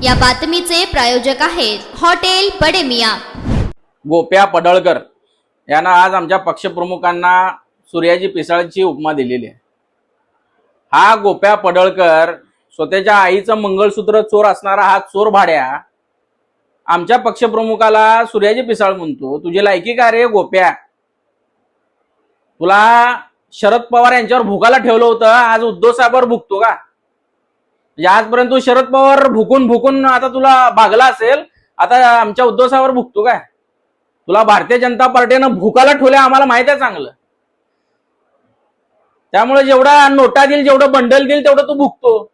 या बातमीचे प्रायोजक आहेत हॉटेल बडे मियां। गोप्या पडळकर यांना आज आमच्या पक्षप्रमुखांना सूर्याजी पिसाळची उपमा दिलेली आहे। हा गोप्या पडळकर स्वतःच्या आईचं मंगळसूत्र चोर असणारा हा चोर भाड्या आमच्या पक्षप्रमुखाला सूर्याजी पिसाळ म्हणतो, तुझी लायकी का रे गोप्या? तुला शरद पवार यांच्यावर भुकाला ठेवलं होतं, आज उद्धव साहेबांवर भुकतो का? म्हणजे आजपर्यंत तू शरद पवार भुकून आता तुला भागला असेल, आता आमच्या उद्धव साहेबांवर भुकतो काय? तुला भारतीय जनता पार्टीनं भुकाला ठेवलं आम्हाला माहित आहे चांगलं। त्यामुळे जेवढा नोटा देईल, जेवढं बंडल देईल तेवढं तू भुकतो।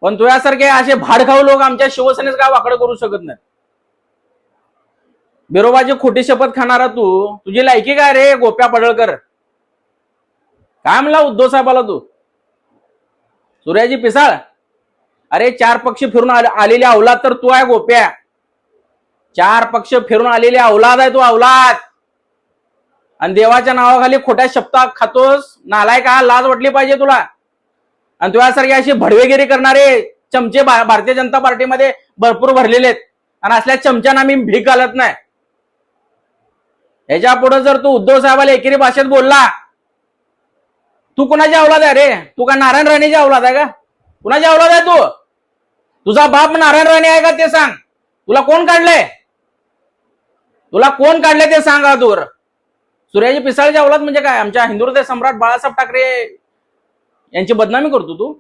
पण तुझ्यासारखे असे भाडखाऊ लोक आमच्या शिवसेनेस काय वाकडं करू शकत नाही। बिरोबाची खोटी शपथ खाणारा तू, तुझी लायकी काय रे गोप्या पडळकर? काय म्हणला उद्धव साहेबाला तू? सूर्याजी पिसाळ, अरे 4 पक्ष फिरून आलेली अवलाद तर तू आहे गोप्या। 4 पक्ष फिरून आलेली अवलाद आहे तू, अवलाद। आणि देवाच्या नावाखाली खोट्या शपथा खातोस, नालायक हा, लाज वाटली पाहिजे तुला। आणि तुझ्यासारखे अशी भडवेगिरी करणारे चमचे भारतीय जनता पार्टीमध्ये भरपूर भरलेले आहेत, आणि असल्या चमच्यांना मी भीक घालत नाही। ह्याच्या पुढे जर तू उद्धव साहेबाला एकेरी भाषेत बोलला, तू कुणाची अवलाद आहे रे? तू का नारायण राणेची अवलाद आहे का? कुणाची अवलाद आहे तू? तुझा बाप नारायण राणे आहे का ते सांग? तुला कोण काढलंय? तुला कोण काढलंय ते सांगा तू। सूर्याजी पिसाळची अवलाद म्हणजे काय? आमच्या हिंदू हृदय सम्राट बाळासाहेब ठाकरे यांची बदनामी करतो तू।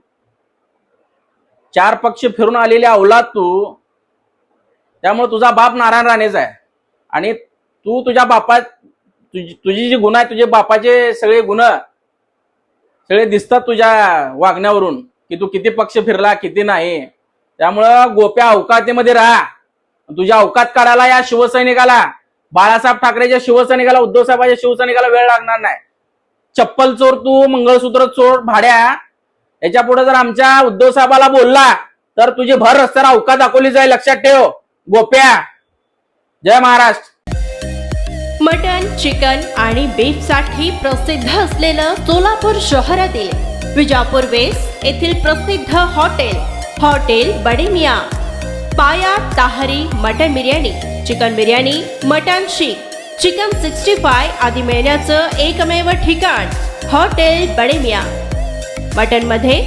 4 पक्ष फिरून आलेली अवलाद तू, त्यामुळे तुझा बाप नारायण राणेचा आहे। आणि तू तुझ्या बापात तुझी जी गुन्हा आहे, तुझे बापाचे सगळे गुन्हा सगळे दिसतात तुझ्या वागण्यावरून, की तू किती पक्ष फिरला किती नाही। त्यामुळं गोप्या अवकातीमध्ये राहा। तुझ्या अवकात काढायला या शिवसैनिकाला, बाळासाहेब ठाकरेच्या शिवसैनिकाला, उद्धव साहेबांच्या शिवसैनिकाला वेळ लागणार नाही। चप्पल चोर तू, मंगळसूत्र चोर भाड्या, याच्या पुढे जर आमच्या उद्धव साहेबाला बोलला तर तुझी भर रस्त्यावर अवकात दाखवली जाईल, लक्षात ठेव गोप्या। जय महाराष्ट्र। मटन, चिकन आणि बीफ साठी प्रसिद्ध असलेलं सोलापूर शहरातील विजापूर वेस्ट येथील प्रसिद्ध hotel Bade Miyan. Paya tahari mutton biryani, chicken biryani, mutton seekh, chicken 65 आदी मिळण्याचं एकमेव ठिकाण हॉटेल बडे मियां। मटन मध्ये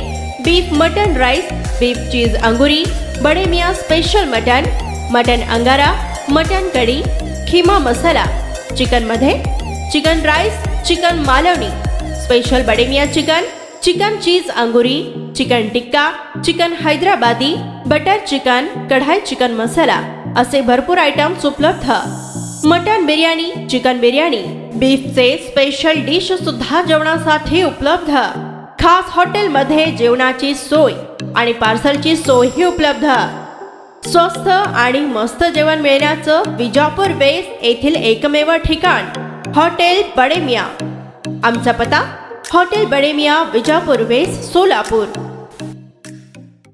beef mutton rice, beef cheese angoori, Bade Miyan special mutton, mutton angara, mutton kadhi, keema masala. Chicken मध्ये chicken rice, chicken Malvani, special Bade Miyan chicken, chicken cheese angoori, chicken tikka, chicken Hyderabadi, butter chicken, kadhai chicken masala असे भरपूर आयटम्स उपलब्ध। मटन बिर्याणी, चिकन बिर्याणी, बीफचे स्पेशल डिश सुद्धा जेवणासाठी उपलब्ध। खास हॉटेलमध्ये जेवणाची सोय आणि पार्सलची सोयही उपलब्ध। स्वस्त आणि मस्त जेवण मिळण्याचं विजापूर वेस्ट येथील एकमेव ठिकाण हॉटेल बडे मियां। आमचा पत्ता हॉटेल बडे मियां, विजापूर वेस्ट, सोलापूर।